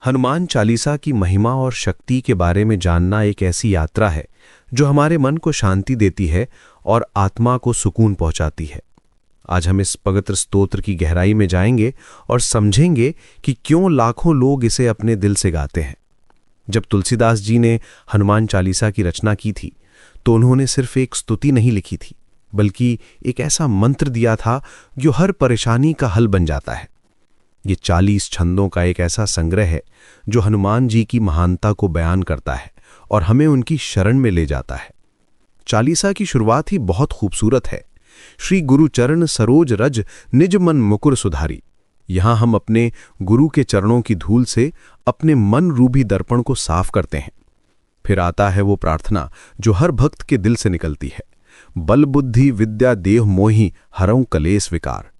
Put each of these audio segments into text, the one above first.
हनुमान चालीसा की महिमा और शक्ति के बारे में जानना एक ऐसी यात्रा है जो हमारे मन को शांति देती है और आत्मा को सुकून पहुंचाती है। आज हम इस पवित्र स्तोत्र की गहराई में जाएंगे और समझेंगे कि क्यों लाखों लोग इसे अपने दिल से गाते हैं। जब तुलसीदास जी ने हनुमान चालीसा की रचना की थी तो उन्होंने सिर्फ एक स्तुति नहीं लिखी थी, बल्कि एक ऐसा मंत्र दिया था जो हर परेशानी का हल बन जाता है। ये 40 छंदों का एक ऐसा संग्रह है जो हनुमान जी की महानता को बयान करता है और हमें उनकी शरण में ले जाता है। चालीसा की शुरुआत ही बहुत खूबसूरत है। श्री गुरु चरण सरोज रज निज मन मुकुर सुधारी। यहां हम अपने गुरु के चरणों की धूल से अपने मन रूपी दर्पण को साफ करते हैं। फिर आता है वो प्रार्थना जो हर भक्त के दिल से निकलती है, बल बुद्धि विद्या देह मोहि हरऊं कलेस विकार।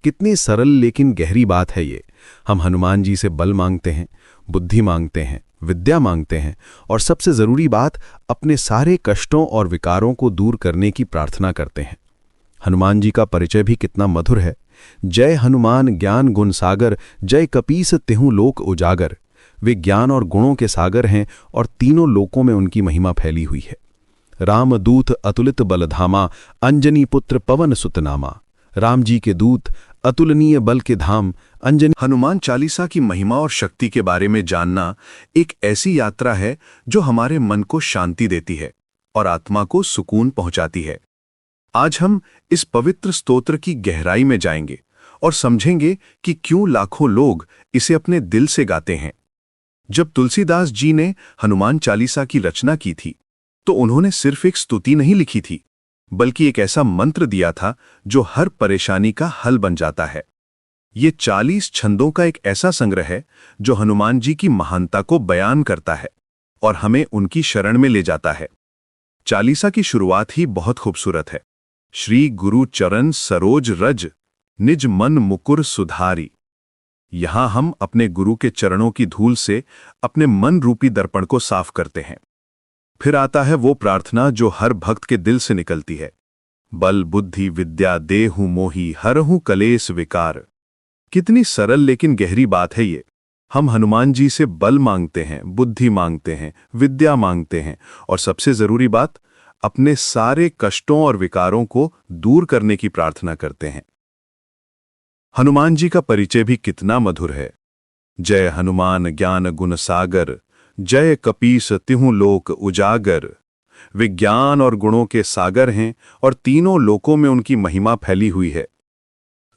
कितनी सरल लेकिन गहरी बात है ये। हम हनुमान जी से बल मांगते हैं, बुद्धि मांगते हैं, विद्या मांगते हैं और सबसे जरूरी बात, अपने सारे कष्टों और विकारों को दूर करने की प्रार्थना करते हैं। हनुमान जी का परिचय भी कितना मधुर है। जय हनुमान ज्ञान गुण सागर, जय कपीस तिहु लोक उजागर। वे ज्ञान और गुणों के सागर हैं और तीनों लोकों में उनकी महिमा फैली हुई है। रामदूत अतुलित बलधामा, अंजनी पुत्र पवन सुतनामा। राम जी के दूत, अतुलनीय बल के धाम, अंजनी। हनुमान चालीसा की महिमा और शक्ति के बारे में जानना एक ऐसी यात्रा है जो हमारे मन को शांति देती है और आत्मा को सुकून पहुंचाती है। आज हम इस पवित्र स्तोत्र की गहराई में जाएंगे और समझेंगे कि क्यों लाखों लोग इसे अपने दिल से गाते हैं। जब तुलसीदास जी ने हनुमान चालीसा की रचना की थी तो उन्होंने सिर्फ एक स्तुति नहीं लिखी थी, बल्कि एक ऐसा मंत्र दिया था जो हर परेशानी का हल बन जाता है। ये 40 छंदों का एक ऐसा संग्रह है जो हनुमान जी की महानता को बयान करता है और हमें उनकी शरण में ले जाता है। चालीसा की शुरुआत ही बहुत खूबसूरत है। श्री गुरु चरण सरोज रज निज मन मुकुर सुधारी। यहां हम अपने गुरु के चरणों की धूल से अपने मन रूपी दर्पण को साफ करते हैं। फिर आता है वो प्रार्थना जो हर भक्त के दिल से निकलती है, बल बुद्धि विद्या देहु मोहि हरहु कलेस विकार। कितनी सरल लेकिन गहरी बात है ये। हम हनुमान जी से बल मांगते हैं, बुद्धि मांगते हैं, विद्या मांगते हैं और सबसे जरूरी बात, अपने सारे कष्टों और विकारों को दूर करने की प्रार्थना करते हैं। हनुमान जी का परिचय भी कितना मधुर है। जय हनुमान ज्ञान गुण सागर, जय कपीस तिहु लोक उजागर। वे ज्ञान और गुणों के सागर हैं और तीनों लोकों में उनकी महिमा फैली हुई है।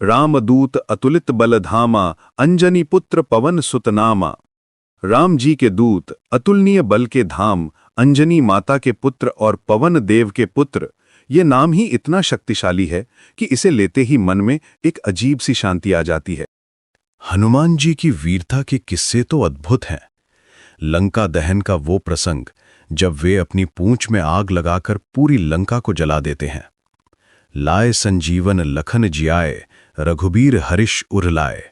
रामदूत अतुलित बलधामा, अंजनी पुत्र पवन सुतनामा। राम जी के दूत, अतुलनीय बल के धाम, अंजनी माता के पुत्र और पवन देव के पुत्र। ये नाम ही इतना शक्तिशाली है कि इसे लेते ही मन में एक अजीब सी शांति आ जाती है। हनुमान जी की वीरता के किस्से तो अद्भुत हैं। लंका दहन का वो प्रसंग जब वे अपनी पूंछ में आग लगाकर पूरी लंका को जला देते हैं। लाए संजीवन लखन जियाए, रघुबीर हरिश उर लाए।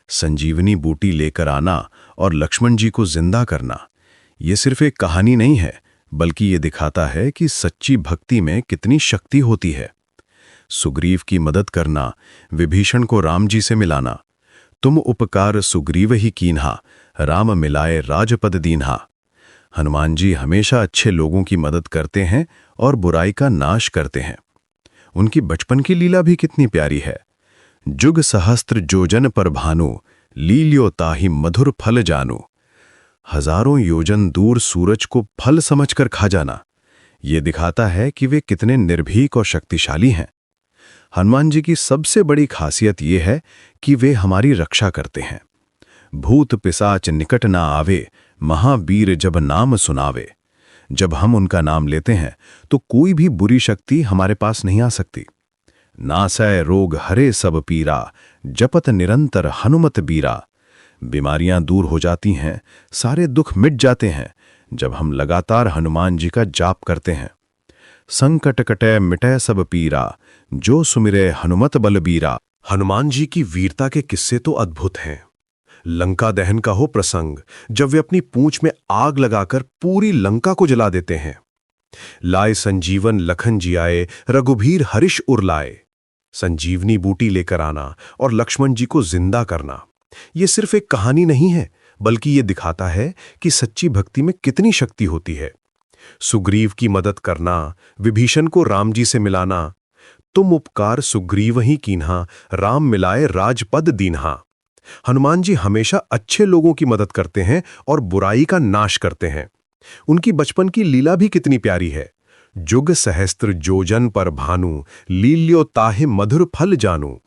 संजीवनी बूटी लेकर आना और लक्ष्मण जी को जिंदा करना, ये सिर्फ एक कहानी नहीं है, बल्कि ये दिखाता है कि सच्ची भक्ति में कितनी शक्ति होती है। सुग्रीव की मदद करना, विभीषण को राम जी से मिलाना। तुम उपकार सुग्रीव ही कीन्हा, राम मिलाए राजपद दीन्हा। हनुमान जी हमेशा अच्छे लोगों की मदद करते हैं और बुराई का नाश करते हैं। उनकी बचपन की लीला भी कितनी प्यारी है। जुग सहस्त्र जोजन पर भानु, लील्यो ताहि मधुर फल जानू। हजारों योजन दूर सूरज को फल समझकर खा जाना, ये दिखाता है कि वे कितने निर्भीक और शक्तिशाली हैं। हनुमान जी की सबसे बड़ी खासियत ये है कि वे हमारी रक्षा करते हैं। भूत पिशाच निकट ना आवे, महावीर जब नाम सुनावे। जब हम उनका नाम लेते हैं तो कोई भी बुरी शक्ति हमारे पास नहीं आ सकती। नासै रोग हरे सब पीरा, जपत निरंतर हनुमत बीरा। बीमारियां दूर हो जाती हैं, सारे दुख मिट जाते हैं जब हम लगातार हनुमान जी का जाप करते हैं। संकट कटै मिटै सब पीरा, जो सुमिरै हनुमत बलबीरा। हनुमान जी की वीरता के किस्से तो अद्भुत हैं। लंका दहन का हो प्रसंग जब वे अपनी पूंछ में आग लगाकर पूरी लंका को जला देते हैं। लाए संजीवन लखन जियाए, रघुबीर हरिश उर लाए। संजीवनी बूटी लेकर आना और लक्ष्मण जी को जिंदा करना, ये सिर्फ एक कहानी नहीं है, बल्कि ये दिखाता है कि सच्ची भक्ति में कितनी शक्ति होती है। सुग्रीव की मदद करना, विभीषण को राम जी से मिलाना, तुम उपकार सुग्रीव ही कीन्हा, राम मिलाए राजपद दीन्हा। हनुमान जी हमेशा अच्छे लोगों की मदद करते हैं और बुराई का नाश करते हैं। उनकी बचपन की लीला भी कितनी प्यारी है। जुग सहस्त्र जोजन पर भानु, लील्यो ताहि मधुर फल जानू।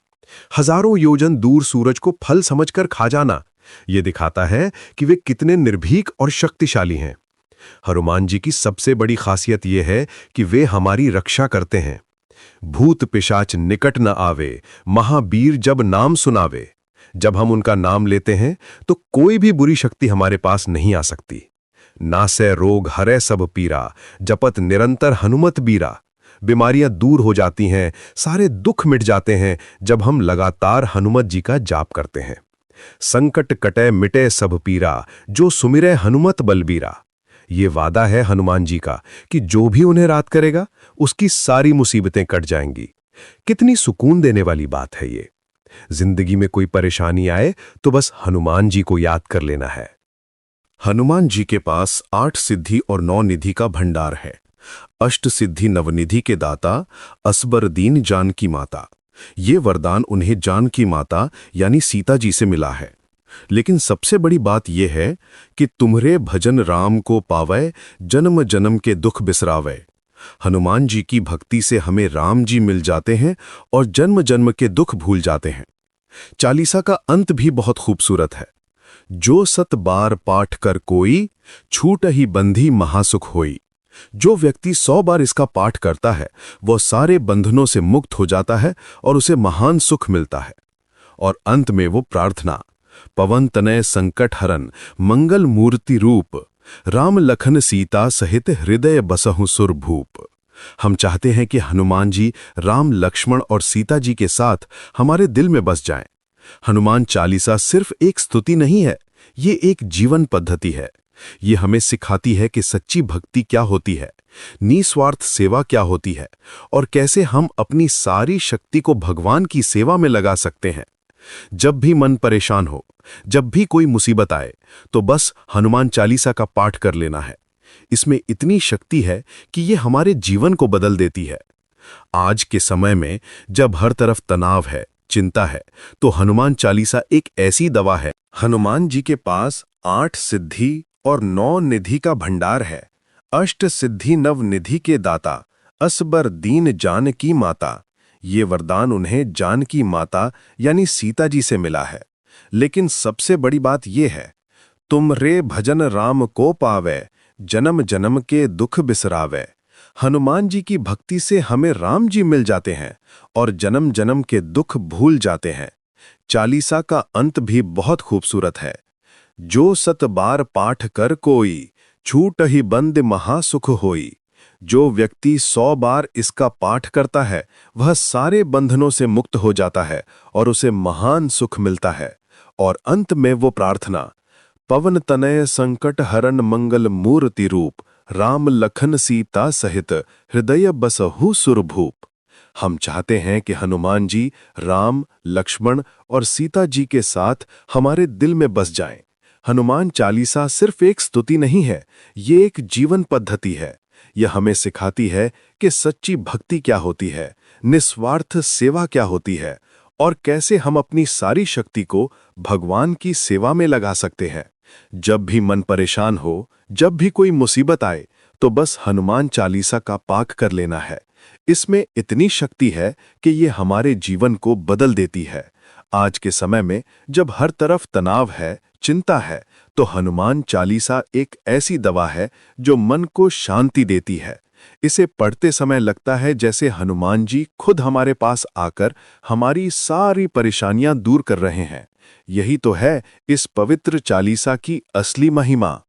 हजारों योजन दूर सूरज को फल समझकर खा जाना, यह दिखाता है कि वे कितने निर्भीक और शक्तिशाली हैं। हनुमान जी की सबसे बड़ी खासियत यह है कि वे हमारी रक्षा करते हैं। भूत पिशाच निकट न आवे, महावीर जब नाम सुनावे। जब हम उनका नाम लेते हैं तो कोई भी बुरी शक्ति हमारे पास नहीं आ सकती। नासै रोग हरै सब पीरा, जपत निरंतर हनुमत बीरा। बीमारियां दूर हो जाती हैं, सारे दुख मिट जाते हैं जब हम लगातार हनुमत जी का जाप करते हैं। संकट कटै मिटे सब पीरा, जो सुमिरै हनुमत बलबीरा। ये वादा है हनुमान जी का कि जो भी उन्हें याद करेगा उसकी सारी मुसीबतें कट जाएंगी। कितनी सुकून देने वाली बात है ये। जिंदगी में कोई परेशानी आए तो बस हनुमान जी को याद कर लेना है। हनुमान जी के पास 8 सिद्धि और 9 निधि का भंडार है। अष्ट सिद्धि नवनिधि के दाता, असबर दीन जानकी माता। ये वरदान उन्हें जानकी माता यानी सीता जी से मिला है। लेकिन सबसे बड़ी बात यह है कि तुम्हरे भजन राम को पावै, जन्म जन्म के दुख बिसरावै। हनुमान जी की भक्ति से हमें राम जी मिल जाते हैं और जन्म जन्म के दुख भूल जाते हैं। चालीसा का अंत भी बहुत खूबसूरत है। जो 7 बार पाठ कर कोई, छूट ही बंधी महासुख होई। जो व्यक्ति 100 बार इसका पाठ करता है वह सारे बंधनों से मुक्त हो जाता है और उसे महान सुख मिलता है। और अंत में वो प्रार्थना, पवन तनय संकट हरन, मंगल मूर्ति रूप, राम लखन सीता सहित हृदय बसहु सुरभूप। हम चाहते हैं कि हनुमान जी राम, लक्ष्मण और सीता जी के साथ हमारे दिल में बस जाएं। हनुमान चालीसा सिर्फ एक स्तुति नहीं है, ये एक जीवन पद्धति है। ये हमें सिखाती है कि सच्ची भक्ति क्या होती है, निस्वार्थ सेवा क्या होती है और कैसे हम अपनी सारी शक्ति को भगवान की सेवा में लगा सकते हैं। जब भी मन परेशान हो, जब भी कोई मुसीबत आए, तो बस हनुमान चालीसा का पाठ कर लेना है। इसमें इतनी शक्ति है कि ये हमारे जीवन को बदल देती है। आज के समय में जब हर तरफ तनाव है, चिंता है, तो हनुमान चालीसा एक ऐसी दवा है। हनुमान जी के पास 8 सिद्धि और 9 निधि का भंडार है। अष्ट सिद्धि नव निधि के दाता, असबर दीन जानकी माता। ये वरदान उन्हें जानकी माता यानी सीता जी से मिला है। लेकिन सबसे बड़ी बात यह है, तुमरे भजन राम को पावै, जन्म जन्म के दुख बिसरावै। हनुमान जी की भक्ति से हमें राम जी मिल जाते हैं और जन्म जन्म के दुख भूल जाते हैं। चालीसा का अंत भी बहुत खूबसूरत है। जो 7 बार पाठ कर कोई, छूट ही बंद महासुख होई। जो व्यक्ति 100 बार इसका पाठ करता है वह सारे बंधनों से मुक्त हो जाता है और उसे महान सुख मिलता है। और अंत में वो प्रार्थना, पवन तनय संकट हरन मंगल मूर्ति रूप, राम लखन सीता सहित हृदय बसहु सुरभूप। हम चाहते हैं कि हनुमान जी राम, लक्ष्मण और सीता जी के साथ हमारे दिल में बस जाएं। हनुमान चालीसा सिर्फ एक स्तुति नहीं है, ये एक जीवन पद्धति है। यह हमें सिखाती है कि सच्ची भक्ति क्या होती है, निस्वार्थ सेवा क्या होती है और कैसे हम अपनी सारी शक्ति को भगवान की सेवा में लगा सकते हैं। जब भी मन परेशान हो, जब भी कोई मुसीबत आए, तो बस हनुमान चालीसा का पाठ कर लेना है। इसमें इतनी शक्ति है कि ये हमारे जीवन को बदल देती है। आज के समय में जब हर तरफ तनाव है, चिंता है, तो हनुमान चालीसा एक ऐसी दवा है जो मन को शांति देती है। इसे पढ़ते समय लगता है जैसे हनुमान जी खुद हमारे पास आकर हमारी सारी परेशानियां दूर कर रहे हैं। यही तो है इस पवित्र चालीसा की असली महिमा।